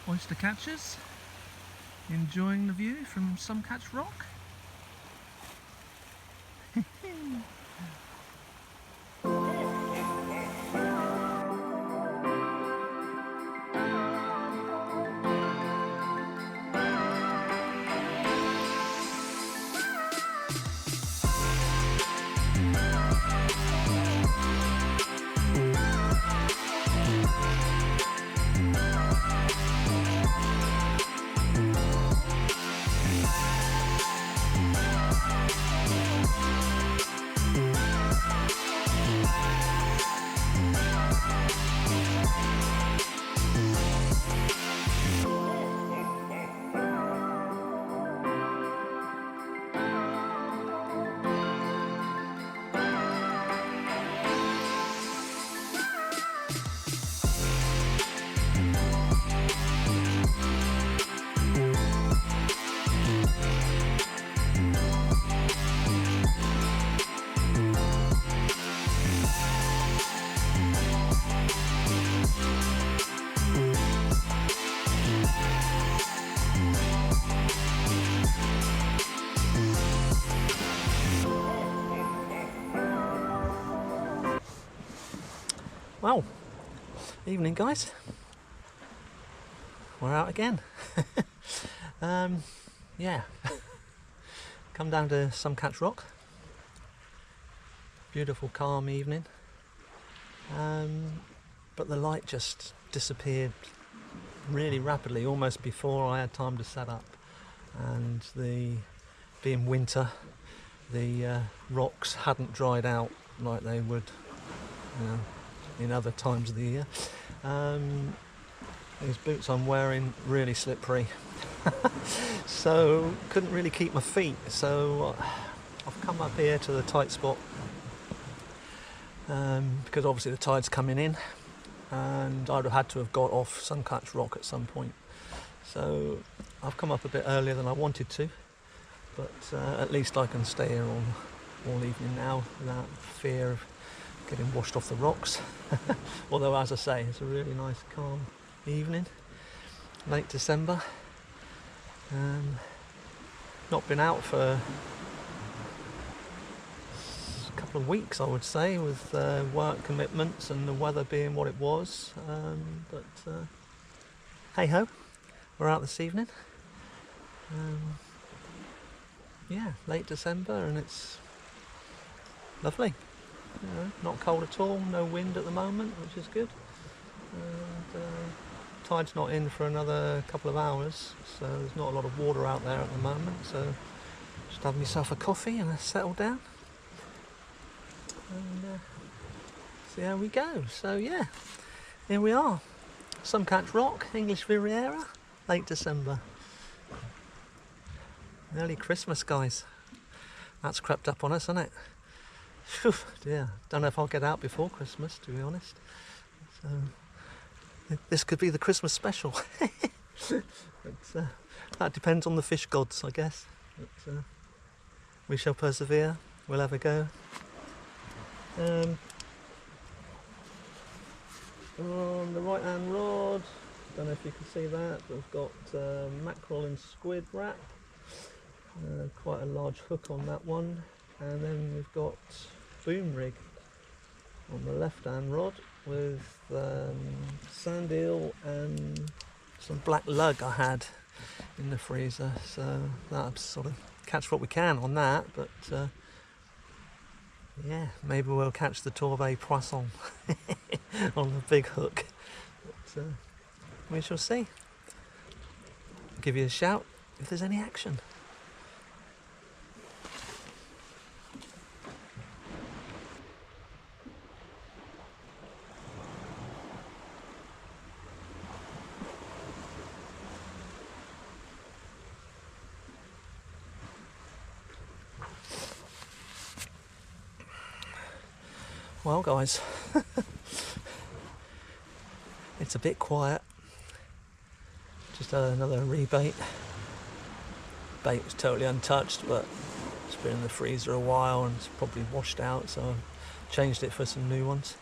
oyster catchers, enjoying the view from Some Catch Rock. Well, evening guys, we're out again. Yeah, come down to Some Catch Rock, beautiful calm evening, but the light just disappeared really rapidly, almost before I had time to set up, and being winter, the rocks hadn't dried out like they would, in other times of the year. These boots I'm wearing really slippery, so couldn't really keep my feet. So I've come up here to the tight spot because obviously the tide's coming in, and I'd have had to have got off Some Catch Rock at some point. So I've come up a bit earlier than I wanted to, but at least I can stay here all evening now without fear of getting washed off the rocks. Although, as I say, it's a really nice calm evening, late December. Not been out for a couple of weeks, I would say, with work commitments and the weather being what it was, but hey ho, we're out this evening. Yeah, late December, and it's lovely. Not cold at all, no wind at the moment, which is good. And tide's not in for another couple of hours, so there's not a lot of water out there at the moment, so just have myself a coffee and settle down and see how we go. So yeah, here we are, Some Catch Rock, English Riviera, late December. Early Christmas, guys. That's crept up on us, hasn't it? Phew, dear, don't know if I'll get out before Christmas, to be honest. So this could be the Christmas special. But, that depends on the fish gods, I guess. But, we shall persevere. We'll have a go. On the right hand rod, don't know if you can see that, but we've got mackerel and squid wrap. Quite a large hook on that one. And then we've got boom rig on the left hand rod with sand eel and some black lug I had in the freezer, so that's sort of catch what we can on that, but yeah, maybe we'll catch the Torbay poisson on the big hook, but we shall see. I'll give you a shout if there's any action. Well guys, it's a bit quiet. Just had another rebait. Bait was totally untouched, but it's been in the freezer a while and it's probably washed out, so I've changed it for some new ones.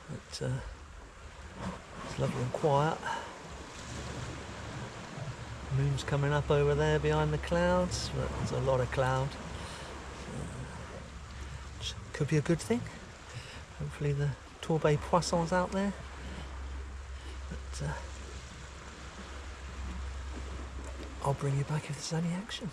But, it's lovely and quiet. Moon's coming up over there behind the clouds, but there's a lot of cloud. Which could be a good thing. Hopefully the Torbay poissons out there. But I'll bring you back if there's any action.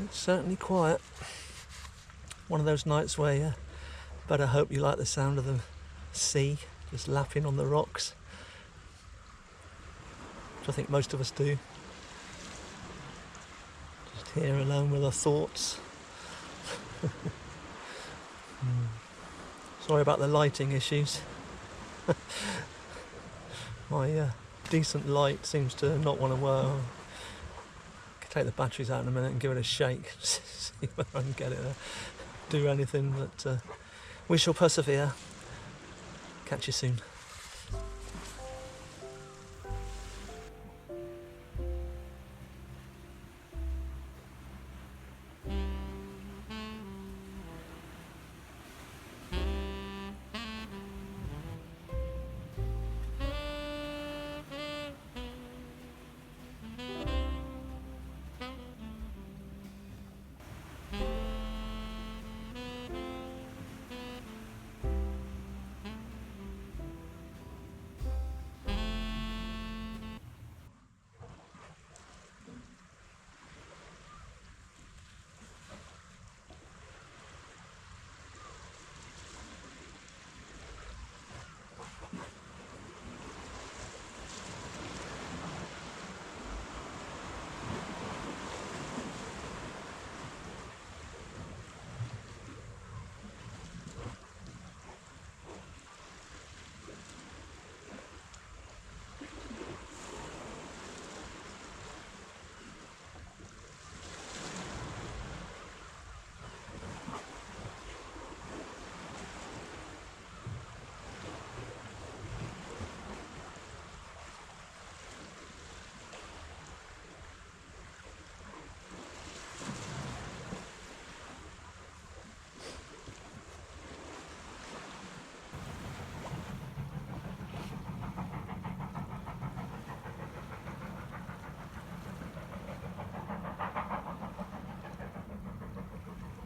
It's certainly quiet. One of those nights where you better hope you like the sound of the sea just lapping on the rocks, which I think most of us do. Just here alone with our thoughts. Sorry about the lighting issues. My decent light seems to not want to work. Take the batteries out in a minute and give it a shake. See whether I can get it to do anything, but we shall persevere. Catch you soon.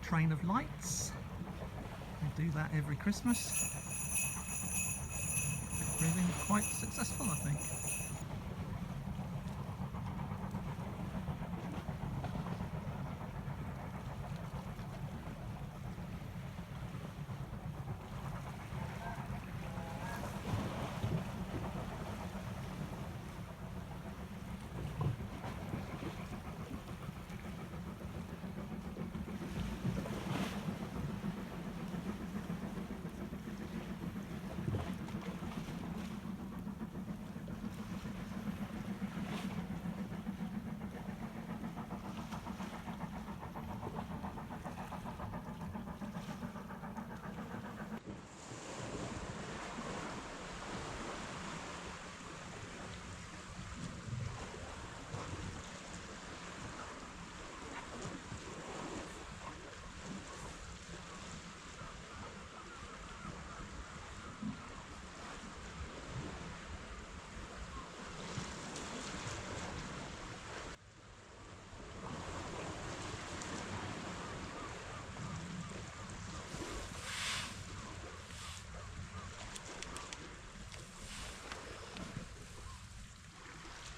Train of lights. We do that every Christmas. Proving quite successful, I think.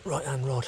right hand rod.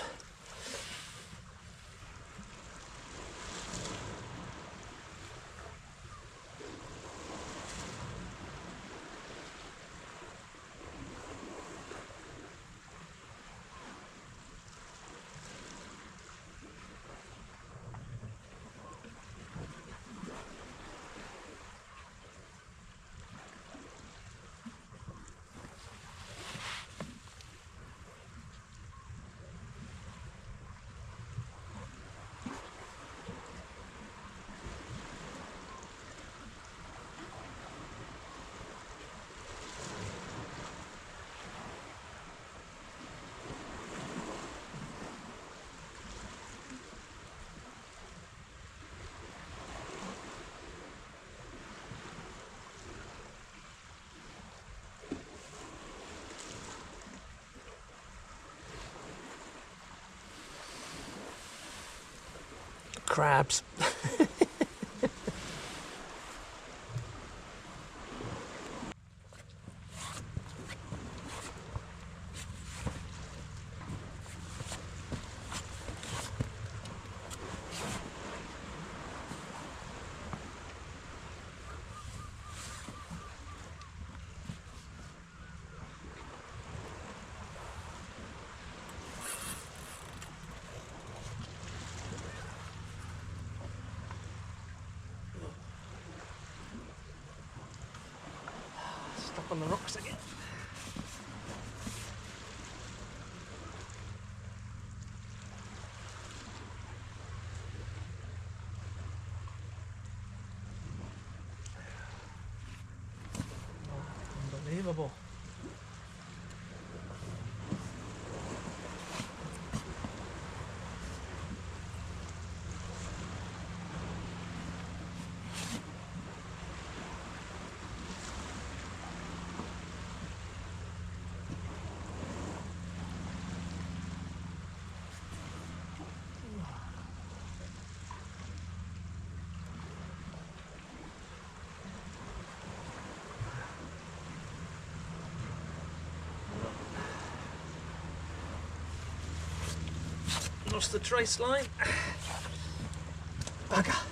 Crabs. Stuck on the rocks again. Unbelievable. Lost the trace line. Bugger.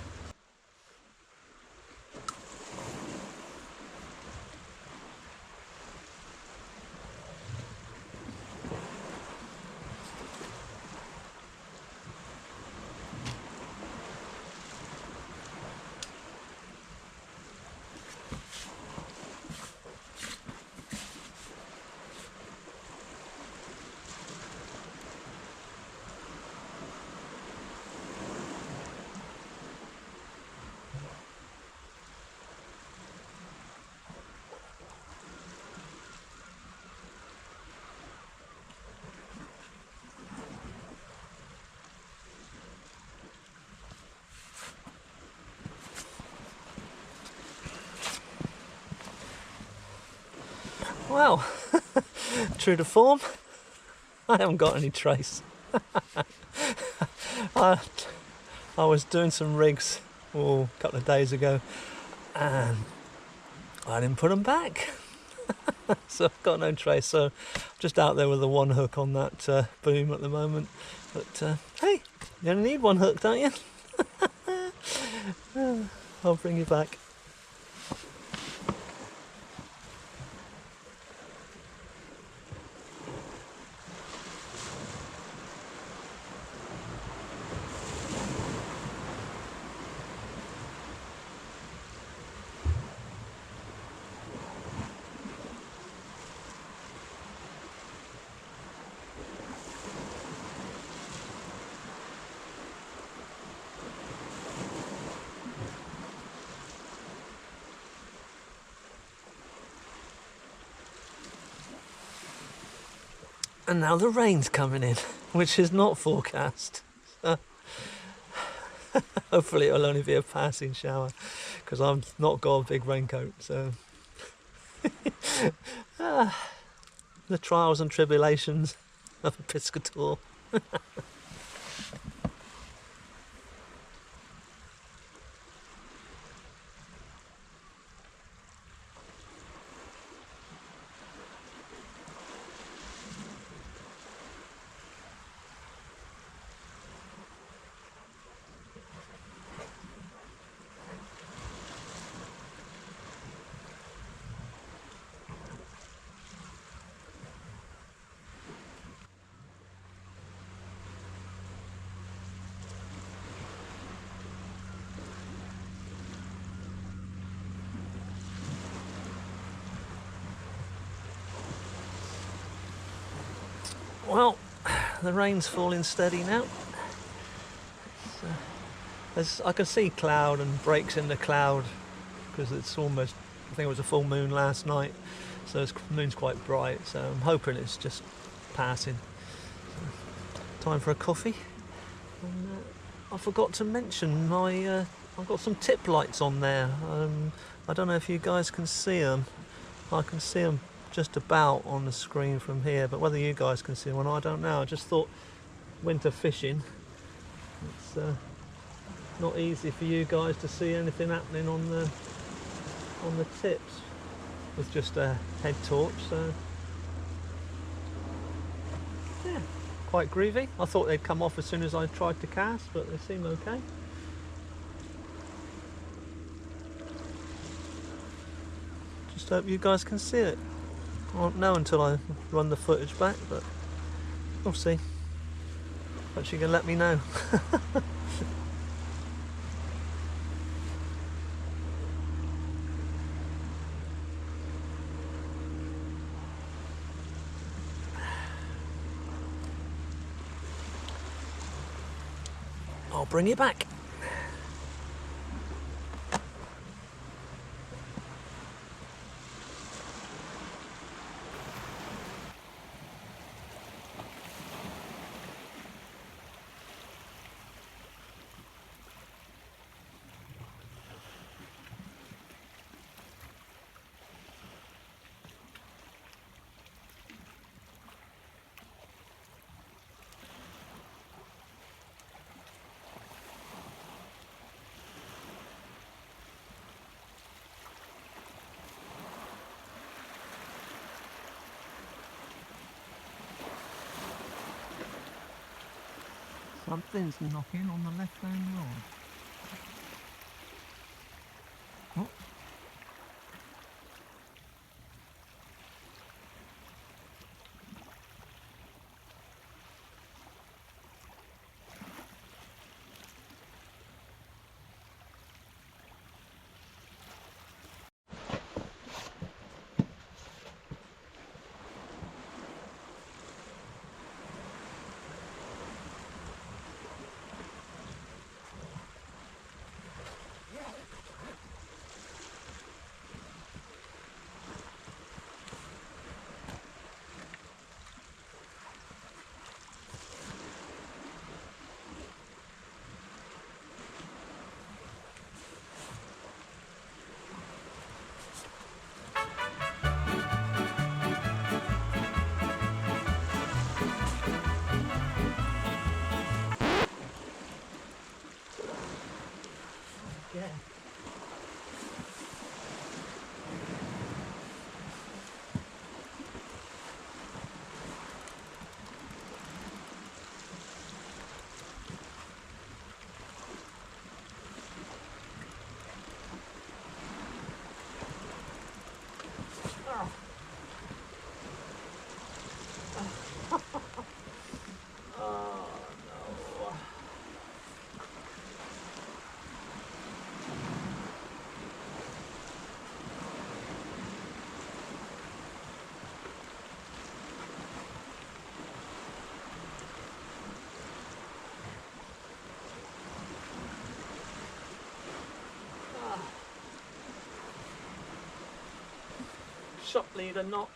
Well, true to form, I haven't got any trace. I was doing some rigs a couple of days ago and I didn't put them back. So I've got no trace. So I'm just out there with the one hook on that boom at the moment. But hey, you only need one hook, don't you? I'll bring you back. And now the rain's coming in, which is not forecast. Hopefully it'll only be a passing shower, because I've not got a big raincoat. So the trials and tribulations of a piscator. Well, the rain's falling steady now. I can see cloud and breaks in the cloud because it's almost, I think it was a full moon last night, so the moon's quite bright, so I'm hoping it's just passing. So, time for a coffee. And, I forgot to mention I've got some tip lights on there. I don't know if you guys can see them. I can see them just about on the screen from here, but whether you guys can see one, I don't know. I just thought winter fishing, it's not easy for you guys to see anything happening on the tips with just a head torch, so yeah, quite groovy. I thought they'd come off as soon as I tried to cast, but they seem okay. Just hope you guys can see it. I won't know until I run the footage back, but we'll see. Perhaps you can let me know. I'll bring you back. Something's knocking on the left-hand rod. Oh. Yeah. Shop leader knot.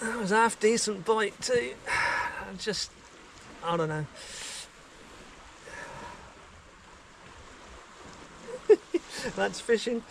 That was a half decent bite too. I don't know. That's fishing.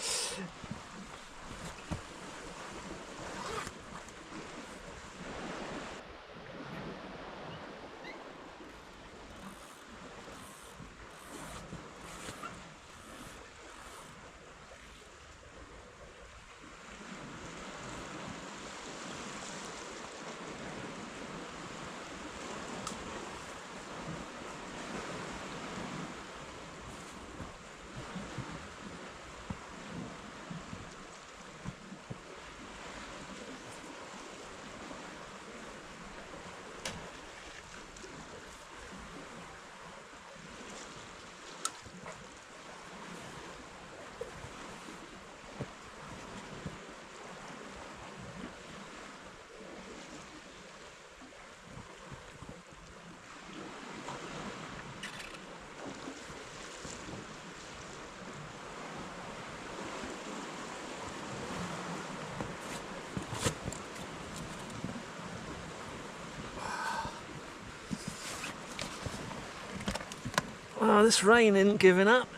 Oh, this rain isn't giving up.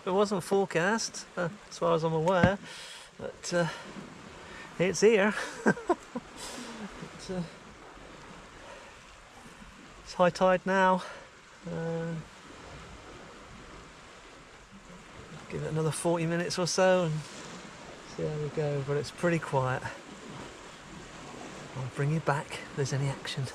It wasn't forecast, as far as I'm aware, but it's here. It's high tide now. Give it another 40 minutes or so and see how we go, but it's pretty quiet. I'll bring you back if there's any action.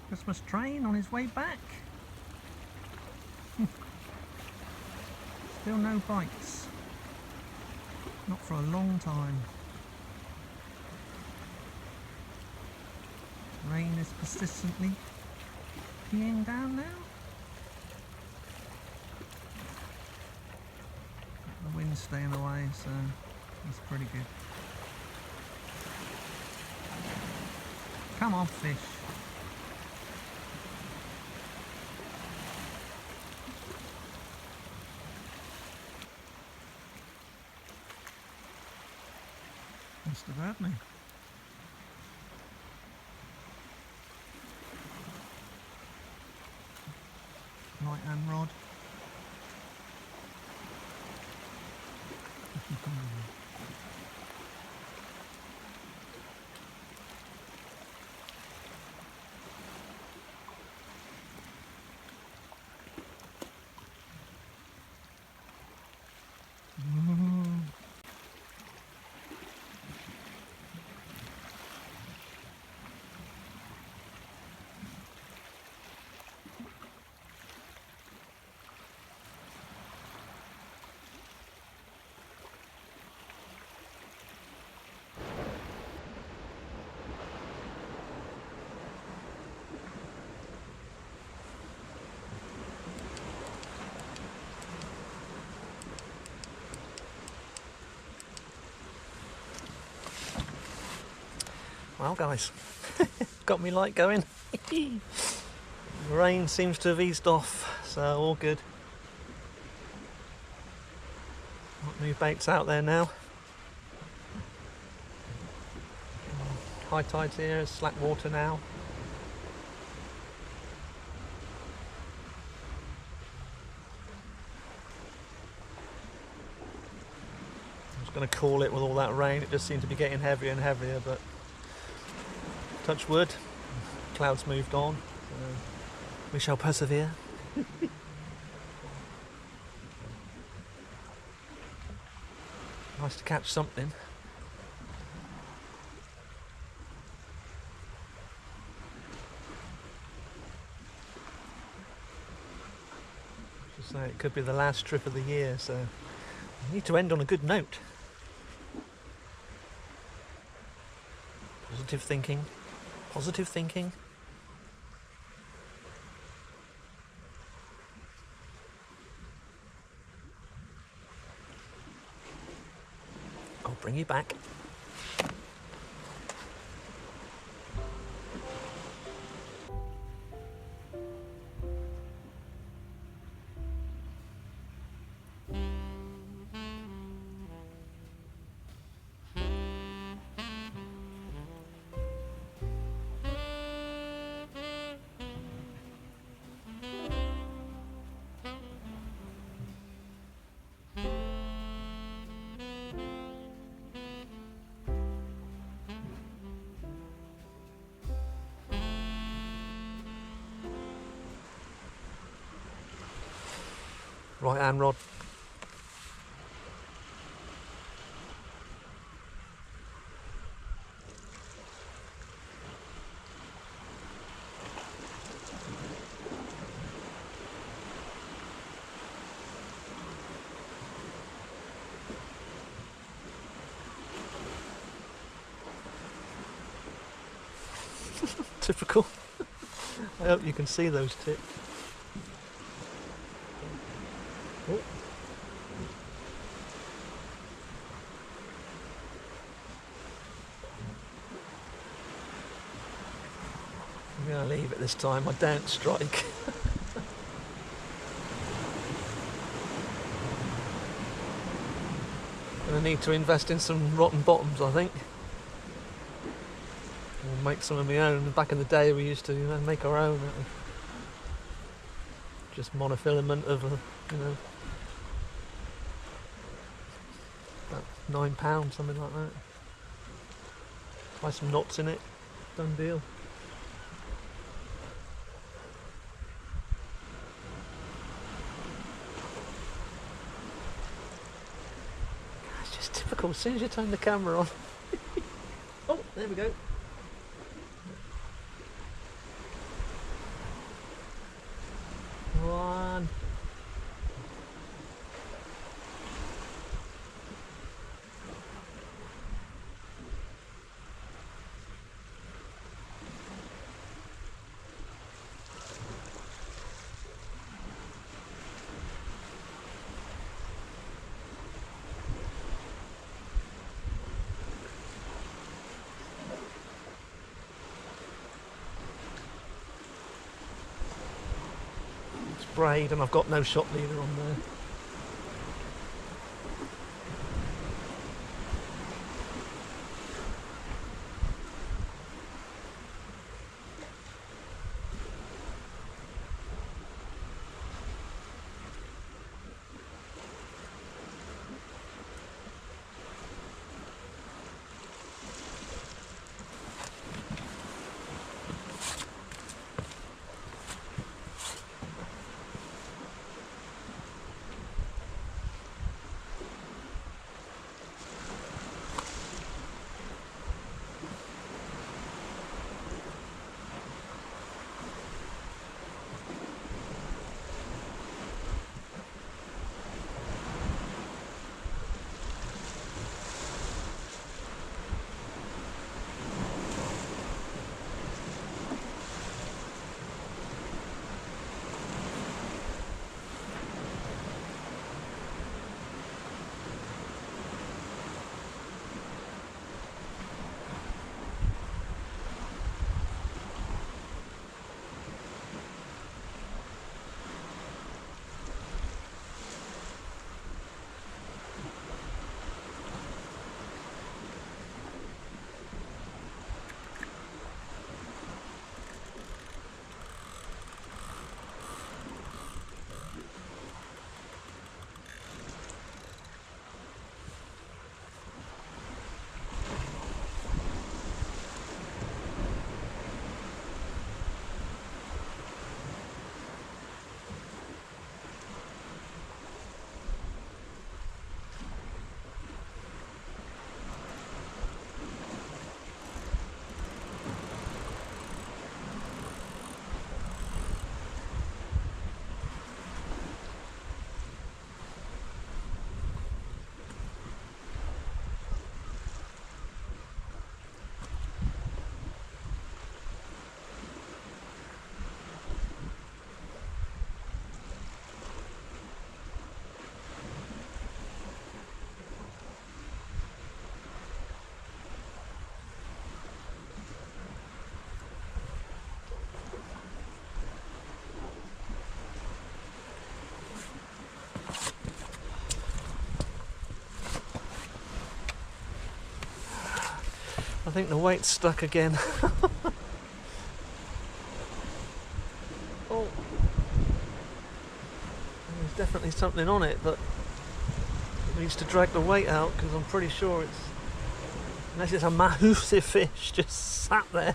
Christmas train on his way back. Still no bites. Not for a long time. Rain is persistently peeing down now. The wind's staying away, so that's pretty good. Come on, fish. Must have had me. Right hand rod. Well guys, got me light going. The rain seems to have eased off, so all good. Got new baits out there now. High tide's here, slack water now. I was going to call it with all that rain, it just seemed to be getting heavier and heavier, but touch wood, clouds moved on, we shall persevere. Nice to catch something. it could be the last trip of the year, so we need to end on a good note. Positive thinking. Positive thinking. I'll bring you back. Right hand rod. Typical. I hope you can see those tips. Oh. I'm going to leave it this time. I don't strike. Going to need to invest in some rotten bottoms, I think. Or make some of my own. Back in the day, we used to make our own. Just monofilament of, about £9, something like that. Tie some knots in it. Done deal. It's just typical. As soon as you turn the camera on. Oh, there we go. One. Braid, and I've got no shot leader on there. think the weight's stuck again. Oh, there's definitely something on it, but it needs to drag the weight out because I'm pretty sure it's, unless it's a massive fish just sat there.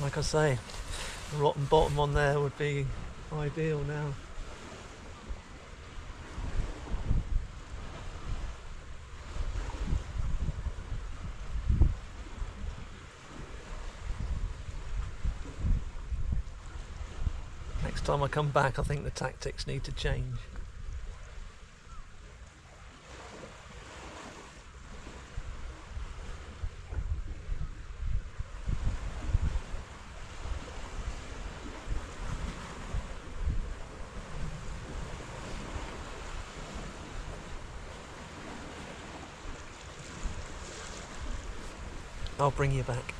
Like I say, a rotten bottom on there would be ideal now. Next time I come back, I think the tactics need to change. I'll bring you back.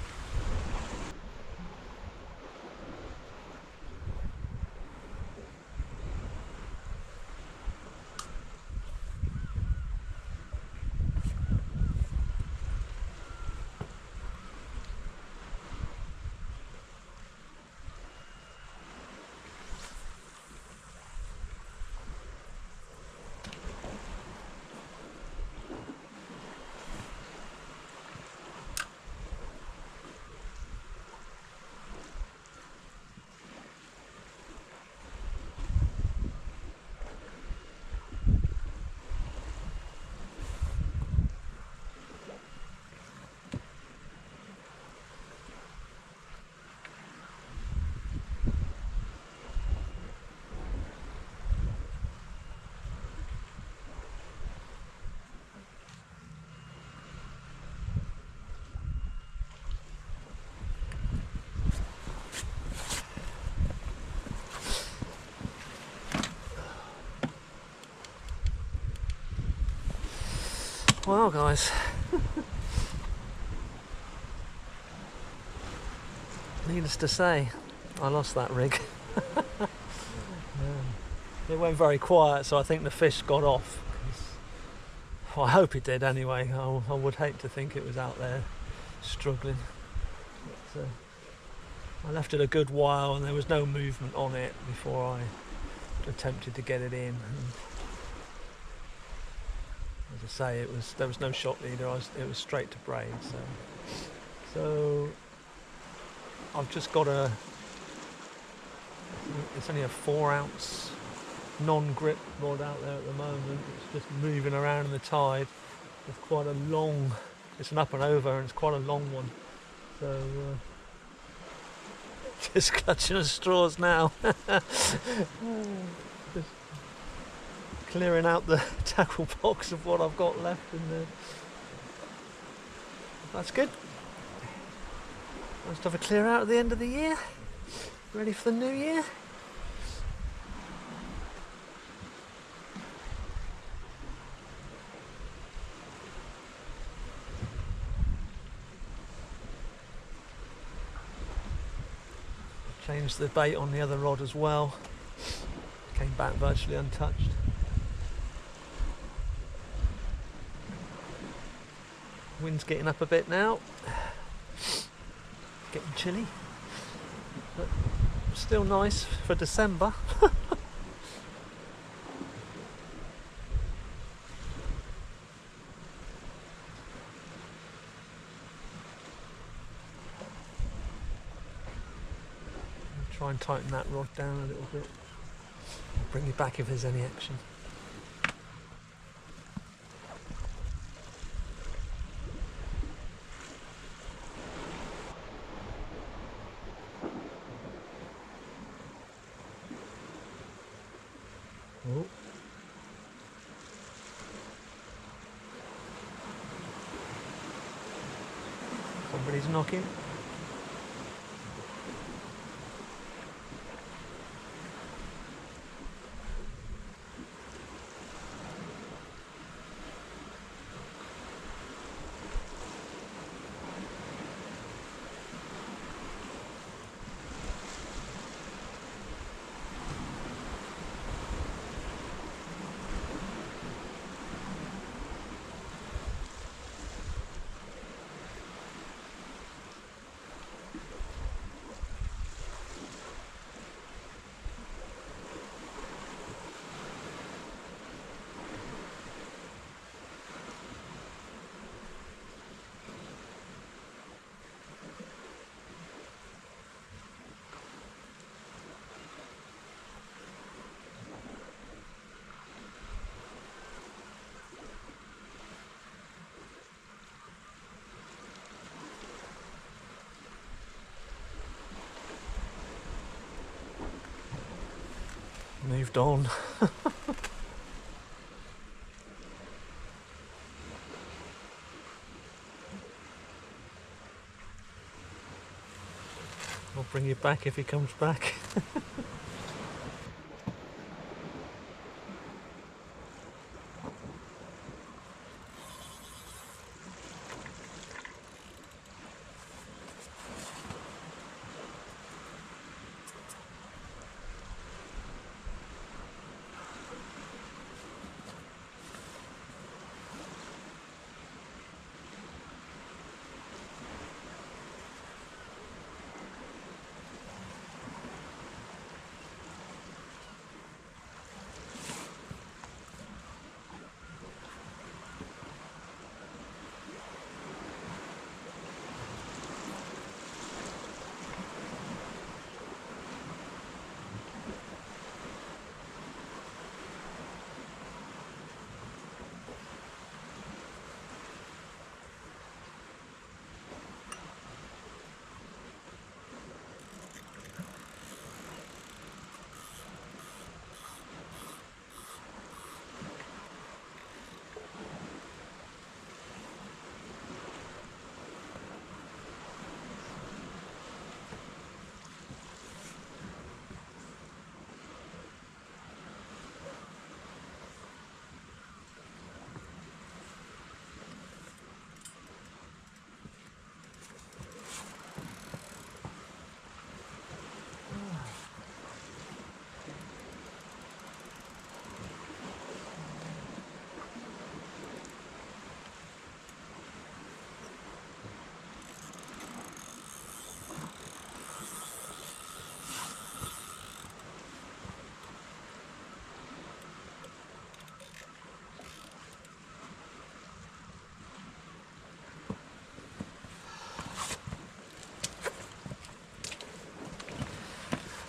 Well, guys, needless to say, I lost that rig. It went very quiet, so I think the fish got off. Well, I hope it did anyway. I would hate to think it was out there struggling. But, I left it a good while and there was no movement on it before I attempted to get it in. And as I say, there was no shot leader. It was straight to braid. So I've just got it's only a 4-ounce non-grip rod out there at the moment. It's just moving around in the tide. It's quite a long, it's an up and over and it's quite a long one. So just clutching at straws now. Just clearing out the tackle box of what I've got left in there. That's good. Nice to have a clear out at the end of the year. Ready for the new year. Changed the bait on the other rod as well. Came back virtually untouched. Wind's getting up a bit now. Getting chilly, but still nice for December. Try and tighten that rod down a little bit. I'll bring you back if there's any action. Somebody's knocking. Moved on. I'll bring you back if he comes back.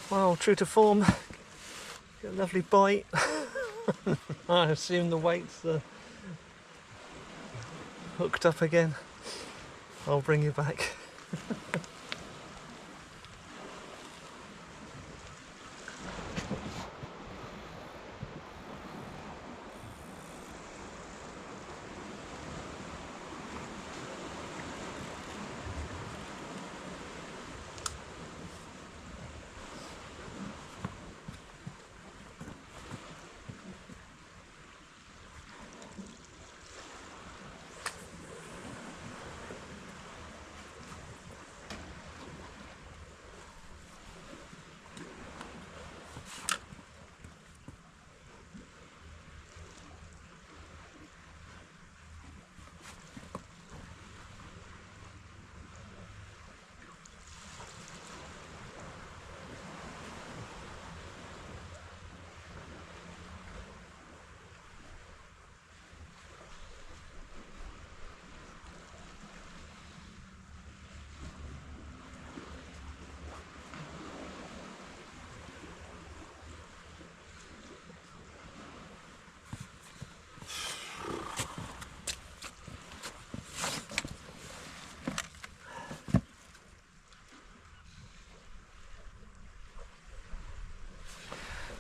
Well, true to form, get a lovely bite. I assume the weight's hooked up again. I'll bring you back.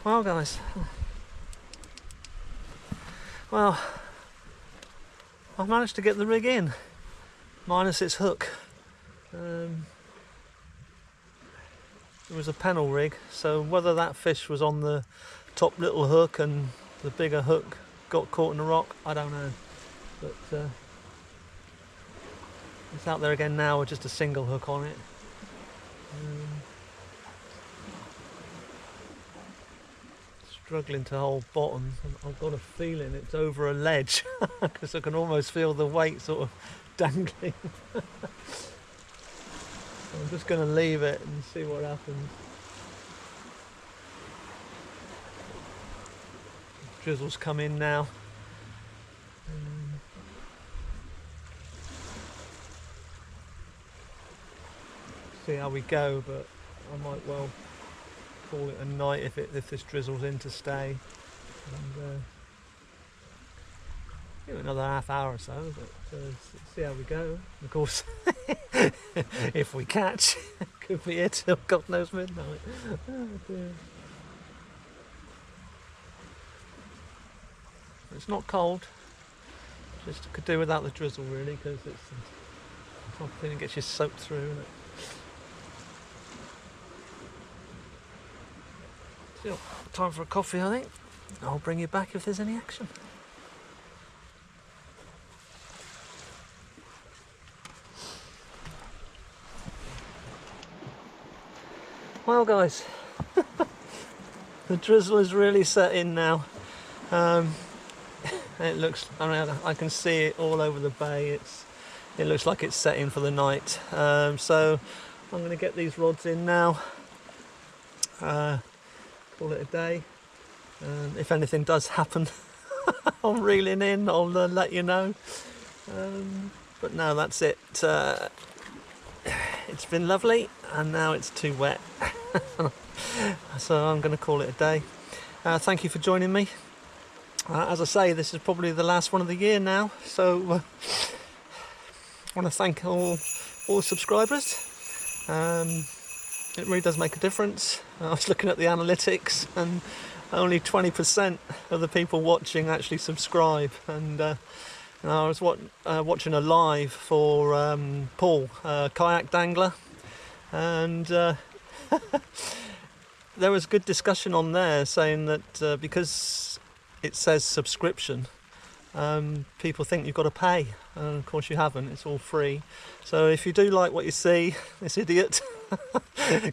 Well guys, well, I've managed to get the rig in, minus its hook. It was a pennel rig, so whether that fish was on the top little hook and the bigger hook got caught in the rock, I don't know. But it's out there again now with just a single hook on it. Struggling to hold bottom. I've got a feeling it's over a ledge because I can almost feel the weight sort of dangling. I'm just going to leave it and see what happens. Drizzle's come in now. See how we go, but I might well call it a night if this drizzles in to stay. And, give it another half hour or so, but see how we go. Of course, if we catch, could be here till God knows midnight. Oh dear. It's not cold. Just could do without the drizzle really, because it's something that gets you soaked through, isn't it? So, time for a coffee, I think. I'll bring you back if there's any action. Well guys, the drizzle is really set in now. It looks, I can see it all over the bay. It looks like it's set in for the night. So I'm going to get these rods in now, call it a day. If anything does happen, I'm reeling in, I'll let you know. But no, that's it. It's been lovely and now it's too wet. So I'm going to call it a day. Thank you for joining me. As I say, this is probably the last one of the year now, so I want to thank all subscribers. It really does make a difference. I was looking at the analytics and only 20% of the people watching actually subscribe, and I was watching a live for Paul, kayak dangler, and there was good discussion on there saying that because it says subscription, people think you've got to pay, and of course you haven't. It's all free. So if you do like what you see, this idiot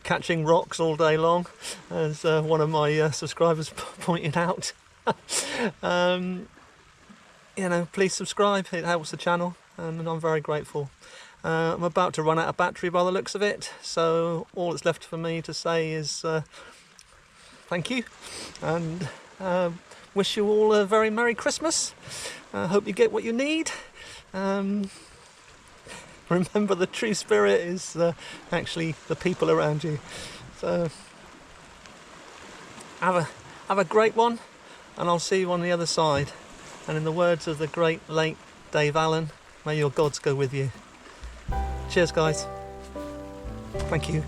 catching rocks all day long, as one of my subscribers pointed out, please subscribe. It helps the channel, and I'm very grateful. I'm about to run out of battery by the looks of it, so all that's left for me to say is thank you, and wish you all a very Merry Christmas. Hope you get what you need. Remember, the true spirit is actually the people around you. So have a great one, and I'll see you on the other side. And in the words of the great late Dave Allen, may your gods go with you. Cheers guys. Thank you.